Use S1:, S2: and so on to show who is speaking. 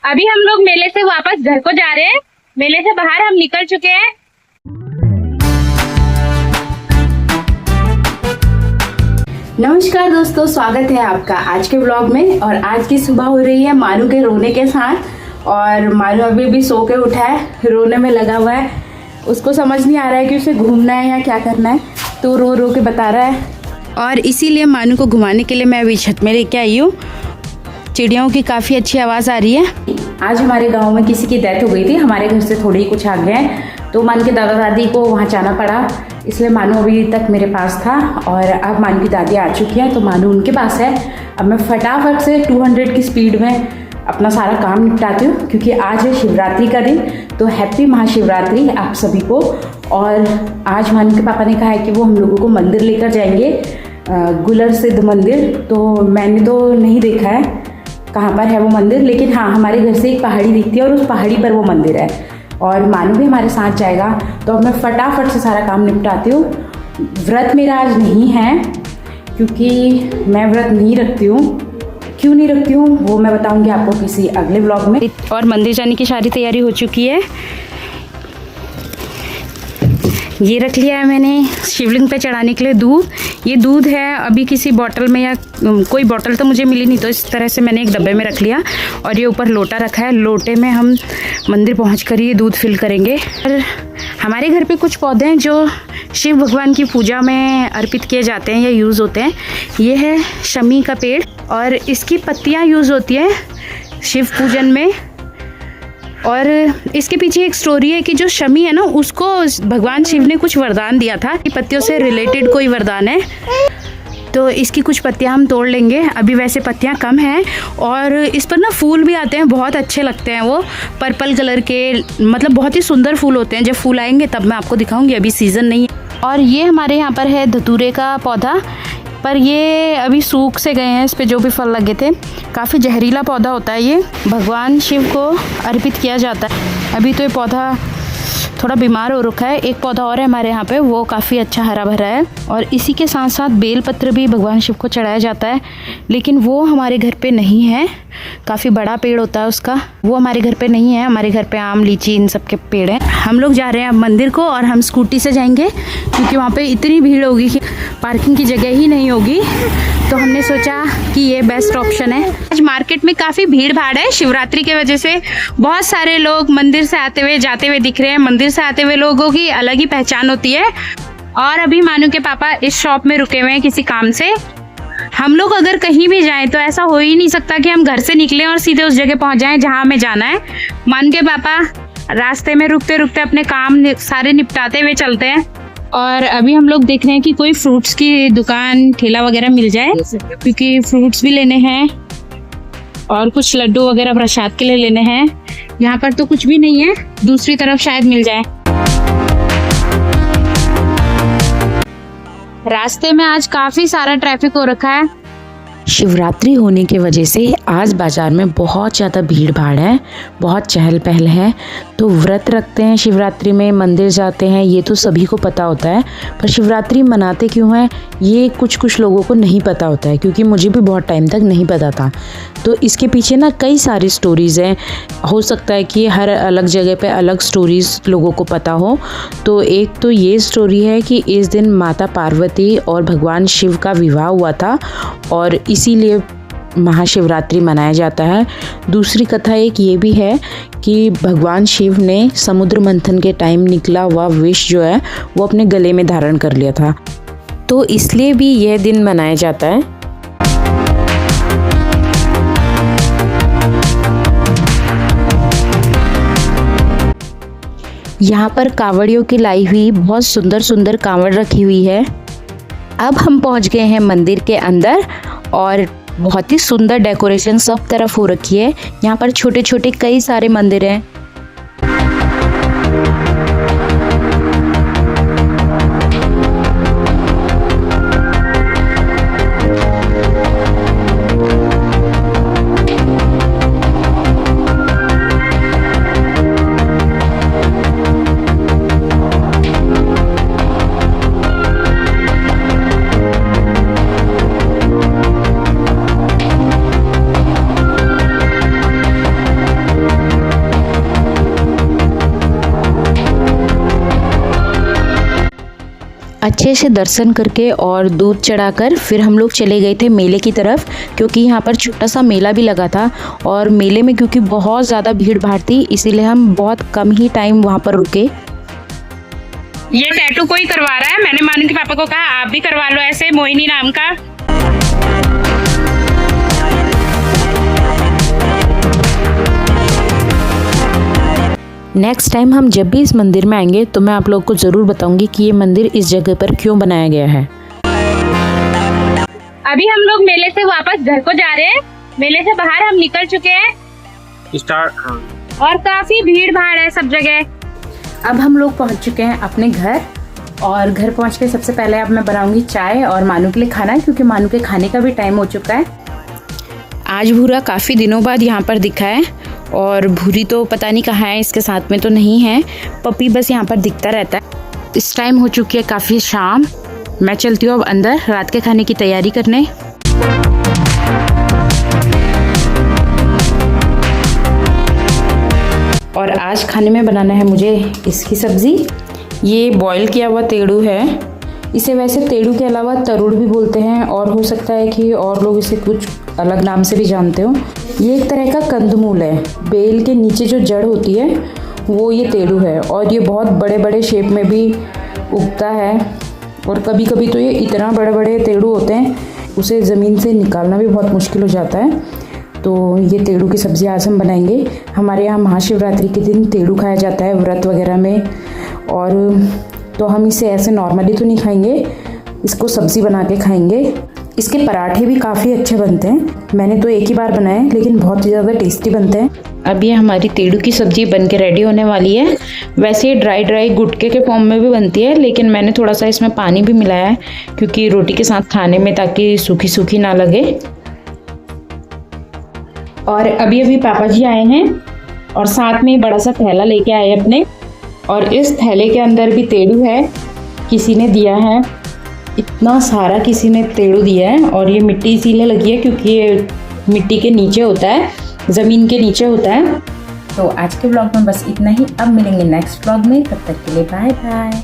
S1: अभी हम लोग मेले से वापस घर को जा रहे हैं। मेले से बाहर हम निकल चुके हैं।
S2: नमस्कार दोस्तों, स्वागत है आपका आज के ब्लॉग में। और आज की सुबह हो रही है मानू के रोने के साथ। और मानू अभी भी सो के उठा है, रोने में लगा हुआ है। उसको समझ नहीं आ रहा है कि उसे घूमना है या क्या करना है, तो रो रो के बता रहा है। और इसीलिए मानू को घुमाने के लिए मैं अभी छत में लेके आई हूँ। चिड़ियों की काफ़ी अच्छी आवाज़ आ रही है। आज हमारे गांव में किसी की डेथ हो गई थी, हमारे घर से थोड़ी ही कुछ आगे है, तो मानू के दादा दादी को वहाँ जाना पड़ा, इसलिए मानू अभी तक मेरे पास था। और अब मानू की दादी आ चुकी है, तो मानू उनके पास है। अब मैं फटाफट से 200 की स्पीड में अपना सारा काम निपटाती हूँ, क्योंकि आज है शिवरात्रि का दिन। तो हैप्पी महाशिवरात्रि आप सभी को। और आज मानू के पापा ने कहा है कि वो हम लोगों को मंदिर लेकर जाएंगे, गुलर सिद्ध मंदिर। तो मैंने तो नहीं देखा है कहाँ पर है वो मंदिर, लेकिन हाँ, हमारे घर से एक पहाड़ी दिखती है और उस पहाड़ी पर वो मंदिर है। और मानू भी हमारे साथ जाएगा। तो अब मैं फटाफट से सारा काम निपटाती हूँ। व्रत मेरा आज नहीं है, क्योंकि मैं व्रत नहीं रखती हूँ। क्यों नहीं रखती हूँ वो मैं बताऊँगी आपको किसी अगले ब्लॉग में। और मंदिर जाने की सारी तैयारी हो चुकी है। ये रख लिया है मैंने शिवलिंग पे चढ़ाने के लिए दूध। ये दूध है अभी किसी बोतल में, या कोई बोतल तो मुझे मिली नहीं, तो इस तरह से मैंने एक डब्बे में रख लिया। और ये ऊपर लोटा रखा है, लोटे में हम मंदिर पहुंचकर ये दूध फिल करेंगे। और हमारे घर पे कुछ पौधे हैं जो शिव भगवान की पूजा में अर्पित किए जाते हैं या यूज़ होते हैं। ये है शमी का पेड़, और इसकी पत्तियाँ यूज़ होती हैं शिव पूजन में। और इसके पीछे एक स्टोरी है कि जो शमी है ना, उसको भगवान शिव ने कुछ वरदान दिया था। पत्तियों से रिलेटेड कोई वरदान है, तो इसकी कुछ पत्तियां हम तोड़ लेंगे। अभी वैसे पत्तियां कम हैं, और इस पर ना फूल भी आते हैं, बहुत अच्छे लगते हैं वो, पर्पल कलर के, मतलब बहुत ही सुंदर फूल होते हैं। जब फूल आएंगे तब मैं आपको दिखाऊंगी, अभी सीज़न नहीं है। और ये हमारे यहाँ पर है धतूरे का पौधा, पर ये अभी सूख से गए हैं, इस पे जो भी फल लगे थे। काफ़ी जहरीला पौधा होता है ये, भगवान शिव को अर्पित किया जाता है। अभी तो ये पौधा थोड़ा बीमार हो रखा है। एक पौधा और है हमारे यहाँ पे, वो काफ़ी अच्छा हरा भरा है। और इसी के साथ साथ बेलपत्र भी भगवान शिव को चढ़ाया जाता है, लेकिन वो हमारे घर पे नहीं है। काफ़ी बड़ा पेड़ होता है उसका, वो हमारे घर पे नहीं है। हमारे घर पे आम, लीची, इन सब के पेड़ हैं। हम लोग जा रहे हैं अब मंदिर को, और हम स्कूटी से जाएंगे, क्योंकि वहाँ पे इतनी भीड़ होगी कि पार्किंग की जगह ही नहीं होगी। तो हमने सोचा कि ये बेस्ट ऑप्शन है। आज मार्केट में काफ़ी भीड़ भाड़ है, शिवरात्रि की वजह से बहुत सारे लोग मंदिर से आते हुए जाते हुए दिख रहे हैं। मंदिर से आते हुए लोगों की अलग ही पहचान होती है। और अभी मानू के पापा इस शॉप में रुके हुए हैं किसी काम से। हम लोग अगर कहीं भी जाएं तो ऐसा हो ही नहीं सकता कि हम घर से निकलें और सीधे उस जगह पहुंच जाएं जहां हमें जाना है। मानू के पापा रास्ते में रुकते रुकते अपने काम सारे निपटाते हुए चलते हैं। और अभी हम लोग देख रहे हैं कि कोई फ्रूट्स की दुकान, ठेला वगैरह मिल जाए, क्योंकि फ्रूट्स भी लेने हैं और कुछ लड्डू वगैरह प्रसाद के लिए लेने हैं। यहाँ पर तो कुछ भी नहीं है, दूसरी तरफ शायद मिल जाए। रास्ते में आज काफी सारा ट्रैफिक हो रखा है।
S3: शिवरात्रि होने की वजह से आज बाज़ार में बहुत ज़्यादा भीड़ भाड़ है, बहुत चहल पहल है। तो व्रत रखते हैं शिवरात्रि में, मंदिर जाते हैं, ये तो सभी को पता होता है। पर शिवरात्रि मनाते क्यों हैं ये कुछ लोगों को नहीं पता होता है, क्योंकि मुझे भी बहुत टाइम तक नहीं पता था। तो इसके पीछे ना कई सारी स्टोरीज़ हैं। हो सकता है कि हर अलग जगह पे अलग स्टोरीज़ लोगों को पता हो। तो एक तो ये स्टोरी है कि इस दिन माता पार्वती और भगवान शिव का विवाह हुआ था, और इसीलिए महाशिवरात्रि मनाया जाता है। दूसरी कथा एक ये भी है कि भगवान शिव ने समुद्र मंथन के टाइम निकला हुआ विष जो है वो अपने गले में धारण कर लिया था, तो इसलिए भी यह दिन मनाया जाता है। यहाँ पर कांवड़ियों की लाई हुई बहुत सुंदर सुंदर कांवड़ रखी हुई है। अब हम पहुँच गए हैं मंदिर के अंदर, और बहुत ही सुंदर डेकोरेशन सब तरफ हो रखी है। यहाँ पर छोटे छोटे कई सारे मंदिर हैं। अच्छे से दर्शन करके और दूध चढ़ाकर फिर हम लोग चले गए थे मेले की तरफ, क्योंकि यहाँ पर छोटा सा मेला भी लगा था। और मेले में क्योंकि बहुत ज़्यादा भीड़ भाड़ थी, इसीलिए हम बहुत कम ही टाइम वहाँ पर रुके।
S1: ये टैटू कोई करवा रहा है, मैंने मानू के पापा को कहा आप भी करवा लो ऐसे, मोहिनी नाम का।
S3: नेक्स्ट टाइम हम जब भी इस मंदिर में आएंगे तो मैं आप लोगों को ज़रूर बताऊंगी कि ये मंदिर इस जगह पर क्यों बनाया गया है।
S1: अभी हम लोग मेले से वापस घर को जा रहे हैं। मेले से बाहर हम निकल चुके हैं और काफी भीड़ भाड़ है सब जगह।
S2: अब हम लोग पहुंच चुके हैं अपने घर, और घर पहुंच के सबसे पहले अब मैं बनाऊंगी चाय और मानू के लिए खाना, क्योंकि मानू के खाने का भी टाइम हो चुका है। आज भूरा काफ़ी दिनों बाद यहाँ पर दिखा है, और भूरी तो पता नहीं कहाँ है, इसके साथ में तो नहीं है। पपी बस यहाँ पर दिखता रहता है। इस टाइम हो चुकी है काफ़ी शाम। मैं चलती हूँ अब अंदर रात के खाने की तैयारी करने। और आज खाने में बनाना है मुझे इसकी सब्ज़ी। ये बॉईल किया हुआ तेड़ू है। इसे वैसे तेड़ू के अलावा तरुड़ भी बोलते हैं, और हो सकता है कि और लोग इसे कुछ अलग नाम से भी जानते हो। ये एक तरह का कंदमूल है। बेल के नीचे जो जड़ होती है वो ये तेड़ू है, और ये बहुत बड़े बड़े शेप में भी उगता है। और कभी कभी तो ये इतना बड़े बड़े तेड़ू होते हैं, उसे ज़मीन से निकालना भी बहुत मुश्किल हो जाता है। तो ये तेड़ू की सब्ज़ी आज हम बनाएंगे। हमारे यहाँ महाशिवरात्रि के दिन तेड़ू खाया जाता है व्रत वगैरह में, और तो हम इसे ऐसे नॉर्मली तो नहीं खाएंगे, इसको सब्ज़ी बना के खाएंगे। इसके पराठे भी काफ़ी अच्छे बनते हैं। मैंने तो एक ही बार बनाए, लेकिन बहुत ही ज़्यादा टेस्टी बनते हैं। अब ये हमारी तेड़ू की सब्ज़ी बन के रेडी होने वाली है। वैसे ये ड्राई गुटके के फॉर्म में भी बनती है, लेकिन मैंने थोड़ा सा इसमें पानी भी मिलाया है, क्योंकि रोटी के साथ खाने में ताकि सूखी सूखी ना लगे। और अभी अभी पापा जी आए हैं, और साथ में बड़ा सा थैला लेके आए अपने, और इस थैले के अंदर भी तेड़ू है, किसी ने दिया है। इतना सारा किसी ने तेड़ू दिया है, और ये मिट्टी इसीलिए लगी है क्योंकि ये मिट्टी के नीचे होता है, ज़मीन के नीचे होता है। तो आज के ब्लॉग में बस इतना ही। अब मिलेंगे नेक्स्ट ब्लॉग में, तब तक के लिए बाय बाय।